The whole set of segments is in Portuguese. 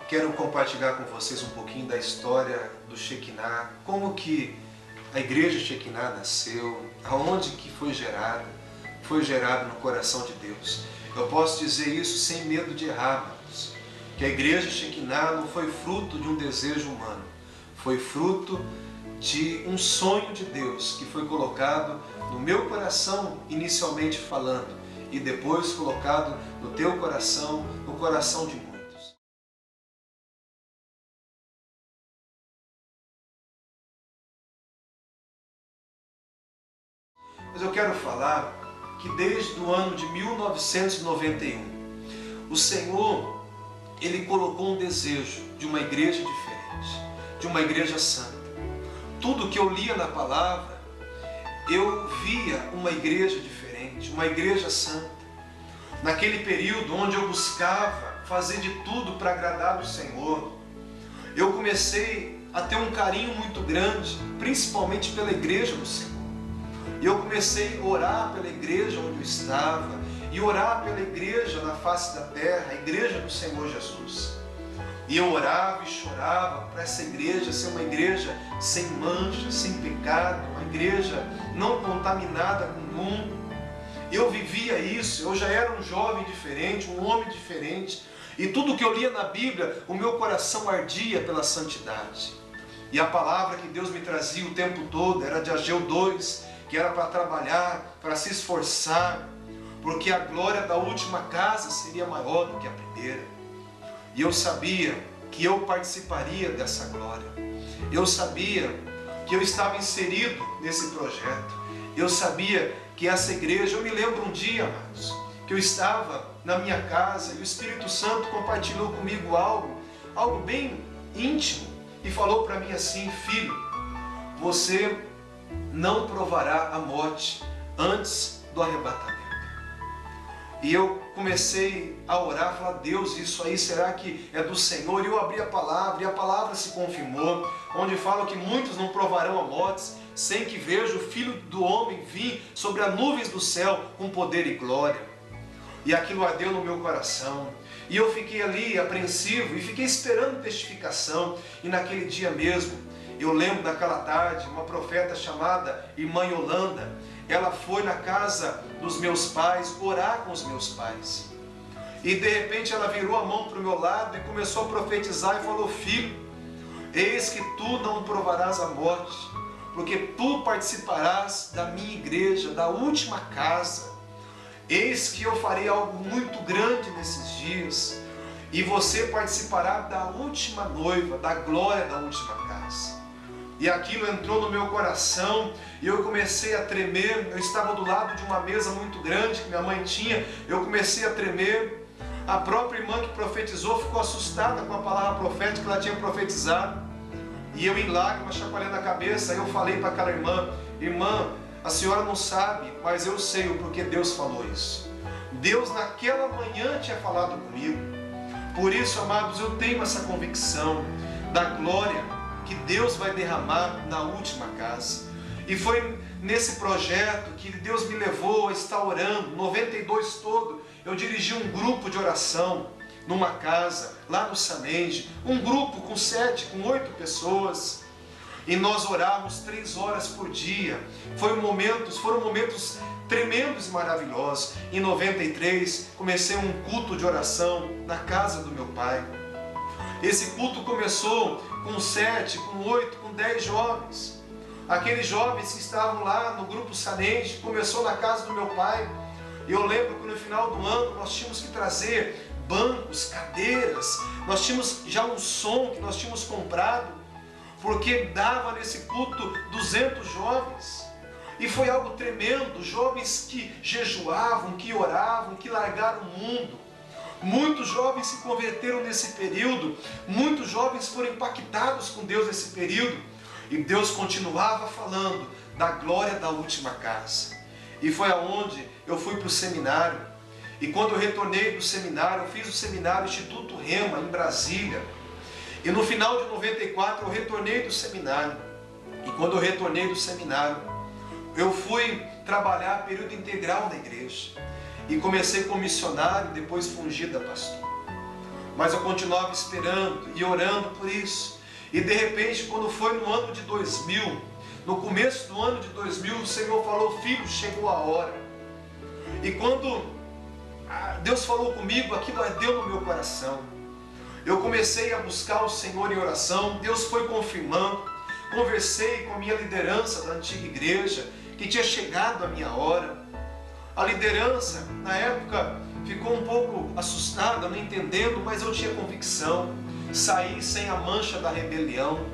Quero compartilhar com vocês um pouquinho da história do Shekinah, como que a igreja Shekinah nasceu, aonde que foi gerado no coração de Deus. Eu posso dizer isso sem medo de errar, amados, que a igreja Shekinah não foi fruto de um desejo humano, foi fruto de um sonho de Deus que foi colocado no meu coração, inicialmente falando, e depois colocado no teu coração, no coração de muitos. Mas eu quero falar que desde o ano de 1991, o Senhor, Ele colocou um desejo de uma igreja diferente, de uma igreja santa. Tudo que eu lia na palavra, eu via uma igreja diferente, uma igreja santa. Naquele período onde eu buscava fazer de tudo para agradar o Senhor, eu comecei a ter um carinho muito grande, principalmente pela igreja do Senhor. E eu comecei a orar pela igreja onde eu estava, e orar pela igreja na face da terra, a igreja do Senhor Jesus. E eu orava e chorava para essa igreja ser uma igreja sem mancha, sem pecado, uma igreja não contaminada com o mundo. Eu vivia isso, eu já era um jovem diferente, um homem diferente, e tudo que eu lia na Bíblia, o meu coração ardia pela santidade. E a palavra que Deus me trazia o tempo todo era de Ageu 2, que era para trabalhar, para se esforçar, porque a glória da última casa seria maior do que a primeira. E eu sabia que eu participaria dessa glória. Eu sabia que eu estava inserido nesse projeto. Eu sabia que essa igreja, eu me lembro um dia, amados, que eu estava na minha casa e o Espírito Santo compartilhou comigo algo bem íntimo e falou para mim assim: filho, você não provará a morte antes do arrebatamento. E eu comecei a orar, falar: Deus, isso aí será que é do Senhor? E eu abri a palavra, e a palavra se confirmou, onde fala que muitos não provarão a morte sem que veja o Filho do Homem vir sobre as nuvens do céu com poder e glória. E aquilo ardeu no meu coração. E eu fiquei ali apreensivo e fiquei esperando testificação. E naquele dia mesmo, eu lembro daquela tarde, uma profeta chamada Irmã Yolanda, ela foi na casa dos meus pais, orar com os meus pais. E de repente ela virou a mão para o meu lado e começou a profetizar e falou: filho, eis que tu não provarás a morte, porque tu participarás da minha igreja, da última casa. Eis que eu farei algo muito grande nesses dias, e você participará da última noiva, da glória da última casa. E aquilo entrou no meu coração e eu comecei a tremer. Eu estava do lado de uma mesa muito grande que minha mãe tinha. Eu comecei a tremer. A própria irmã que profetizou ficou assustada com a palavra profética que ela tinha profetizado. E eu, em lágrimas, chacoalhando a cabeça, eu falei para aquela irmã: irmã, a senhora não sabe, mas eu sei o porquê Deus falou isso. Deus naquela manhã tinha falado comigo. Por isso, amados, eu tenho essa convicção da glória que Deus vai derramar na última casa. E foi nesse projeto que Deus me levou a estar orando. 92 todo, eu dirigi um grupo de oração numa casa, lá no Samenge, um grupo com 7, com 8 pessoas. E nós orávamos 3 horas por dia. Foram momentos tremendos e maravilhosos. Em 93, comecei um culto de oração na casa do meu pai. Esse culto começou com 7, com 8, com 10 jovens. Aqueles jovens que estavam lá no grupo Sanenge, começou na casa do meu pai. E eu lembro que no final do ano nós tínhamos que trazer bancos, cadeiras. Nós tínhamos já um som que nós tínhamos comprado, porque dava nesse culto 200 jovens. E foi algo tremendo, jovens que jejuavam, que oravam, que largaram o mundo. Muitos jovens se converteram nesse período, muitos jovens foram impactados com Deus nesse período, e Deus continuava falando da glória da última casa. E foi aonde eu fui para o seminário, e quando eu retornei do seminário, eu fiz o seminário Instituto Rema, em Brasília, e no final de 94 eu retornei do seminário, e quando eu retornei do seminário, eu fui trabalhar período integral na igreja. E comecei como missionário, depois fungida pastor. mas eu continuava esperando e orando por isso. E de repente, quando foi no ano de 2000, no começo do ano de 2000, o Senhor falou: filho, chegou a hora. E quando Deus falou comigo, aquilo ardeu no meu coração. Eu comecei a buscar o Senhor em oração, Deus foi confirmando. Conversei com a minha liderança da antiga igreja, que tinha chegado a minha hora. A liderança, na época, ficou um pouco assustada, não entendendo, mas eu tinha convicção. Saí sem a mancha da rebelião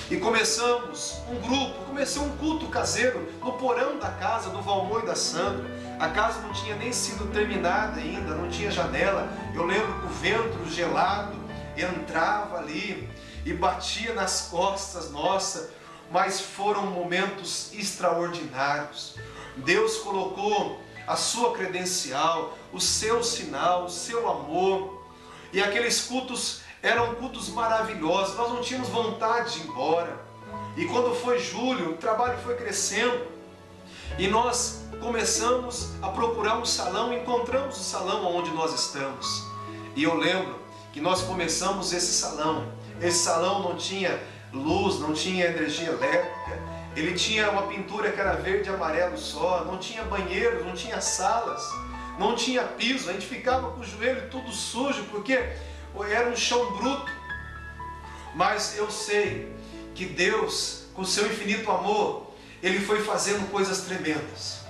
e começamos um grupo, comecei um culto caseiro no porão da casa do Valmor e da Sandra. A casa não tinha nem sido terminada ainda, não tinha janela. Eu lembro que o vento gelado entrava ali e batia nas costas nossa, mas foram momentos extraordinários. Deus colocou a sua credencial, o seu sinal, o seu amor, e aqueles cultos eram cultos maravilhosos. Nós não tínhamos vontade de ir embora. E quando foi julho, o trabalho foi crescendo e nós começamos a procurar um salão, encontramos o salão onde nós estamos. E eu lembro que nós começamos esse salão. Esse salão não tinha luz, não tinha energia elétrica, ele tinha uma pintura que era verde e amarelo só, não tinha banheiros, não tinha salas, não tinha piso, a gente ficava com o joelho tudo sujo, porque era um chão bruto. Mas eu sei que Deus, com seu infinito amor, Ele foi fazendo coisas tremendas.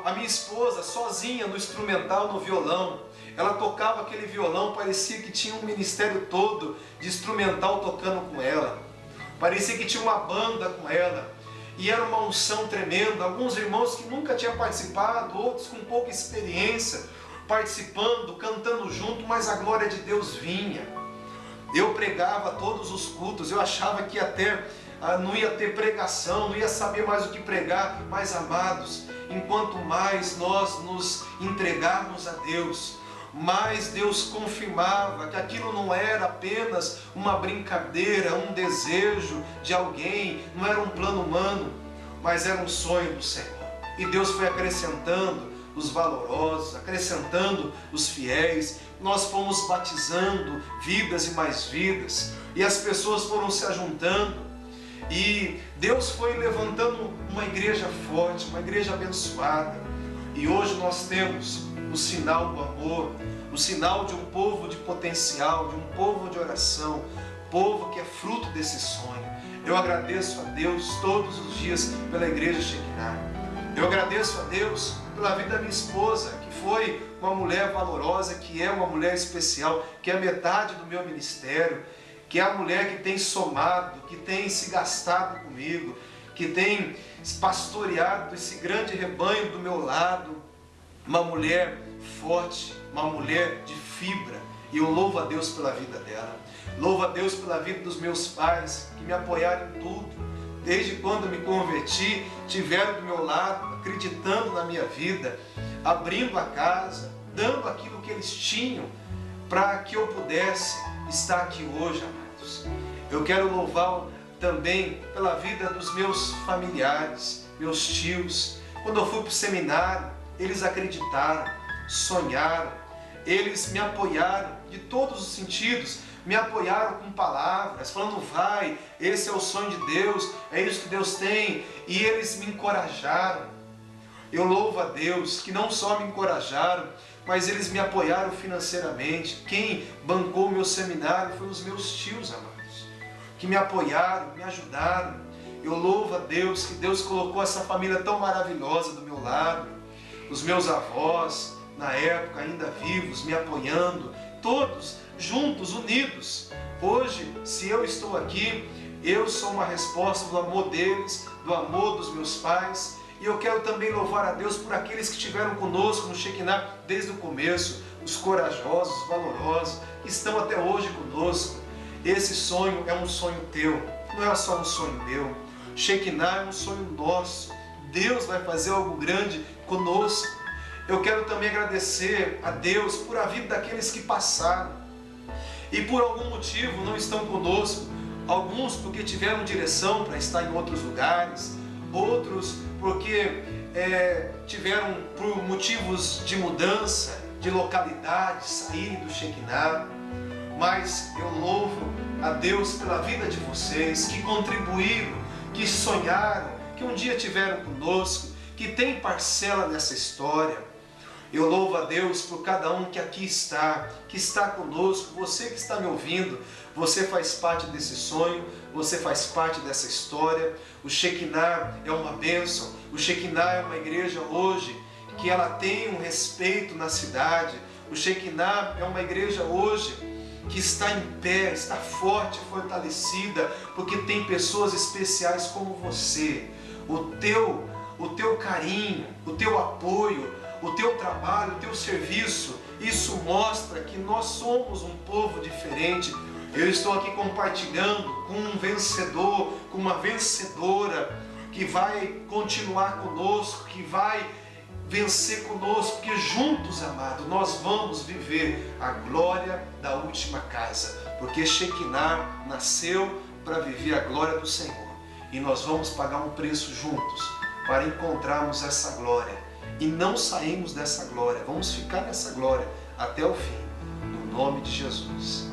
A minha esposa, sozinha no instrumental, no violão, ela tocava aquele violão, parecia que tinha um ministério todo de instrumental tocando com ela. Parecia que tinha uma banda com ela. E era uma unção tremenda. Alguns irmãos que nunca tinham participado, outros com pouca experiência, participando, cantando junto, mas a glória de Deus vinha. Eu pregava todos os cultos, eu achava que até não ia ter pregação, não ia saber mais o que pregar, mas amados, enquanto mais nós nos entregarmos a Deus, mais Deus confirmava que aquilo não era apenas uma brincadeira, um desejo de alguém, não era um plano humano, mas era um sonho do Senhor. E Deus foi acrescentando os valorosos, acrescentando os fiéis. Nós fomos batizando vidas e mais vidas, e as pessoas foram se ajuntando, e Deus foi levantando uma igreja forte, uma igreja abençoada. E hoje nós temos o sinal do amor, o sinal de um povo de potencial, de um povo de oração, povo que é fruto desse sonho. Eu agradeço a Deus todos os dias pela igreja Shekinah. Eu agradeço a Deus pela vida da minha esposa, que foi uma mulher valorosa, que é uma mulher especial, que é metade do meu ministério, que é a mulher que tem somado, que tem se gastado comigo, que tem pastoreado esse grande rebanho do meu lado. Uma mulher forte, uma mulher de fibra, e eu louvo a Deus pela vida dela. Louvo a Deus pela vida dos meus pais, que me apoiaram em tudo. Desde quando me converti, tiveram do meu lado, acreditando na minha vida, abrindo a casa, dando aquilo que eles tinham para que eu pudesse estar aqui hoje, amados. Eu quero louvar também pela vida dos meus familiares, meus tios. Quando eu fui para o seminário, eles acreditaram, sonharam, eles me apoiaram de todos os sentidos, me apoiaram com palavras, falando: vai, esse é o sonho de Deus, é isso que Deus tem, e eles me encorajaram. Eu louvo a Deus que não só me encorajaram, mas eles me apoiaram financeiramente. Quem bancou o meu seminário foi os meus tios, amados, que me apoiaram, me ajudaram. Eu louvo a Deus que Deus colocou essa família tão maravilhosa do meu lado, os meus avós, na época ainda vivos, me apoiando, todos juntos, unidos. Hoje, se eu estou aqui, eu sou uma resposta do amor deles, do amor dos meus pais. E eu quero também louvar a Deus por aqueles que estiveram conosco no Shekinah desde o começo, os corajosos, os valorosos, que estão até hoje conosco. Esse sonho é um sonho teu, não é só um sonho meu. Shekinah é um sonho nosso. Deus vai fazer algo grande conosco. Eu quero também agradecer a Deus por a vida daqueles que passaram e por algum motivo não estão conosco. Alguns porque tiveram direção para estar em outros lugares, outros porque tiveram por motivos de mudança, de localidades saírem do Shekinah, mas eu louvo a Deus pela vida de vocês que contribuíram, que sonharam, que um dia tiveram conosco, que tem parcela nessa história. Eu louvo a Deus por cada um que aqui está, que está conosco, você que está me ouvindo, você faz parte desse sonho, você faz parte dessa história. O Shekinah é uma bênção, o Shekinah é uma igreja hoje que ela tem um respeito na cidade. O Shekinah é uma igreja hoje que está em pé, está forte, fortalecida, porque tem pessoas especiais como você. O teu carinho, o teu apoio, o teu trabalho, o teu serviço, isso mostra que nós somos um povo diferente. Eu estou aqui compartilhando com um vencedor, com uma vencedora que vai continuar conosco, que vai vencer conosco, porque juntos, amado, nós vamos viver a glória da última casa, porque Shekinah nasceu para viver a glória do Senhor, e nós vamos pagar um preço juntos para encontrarmos essa glória, e não sairmos dessa glória, vamos ficar nessa glória até o fim, no nome de Jesus.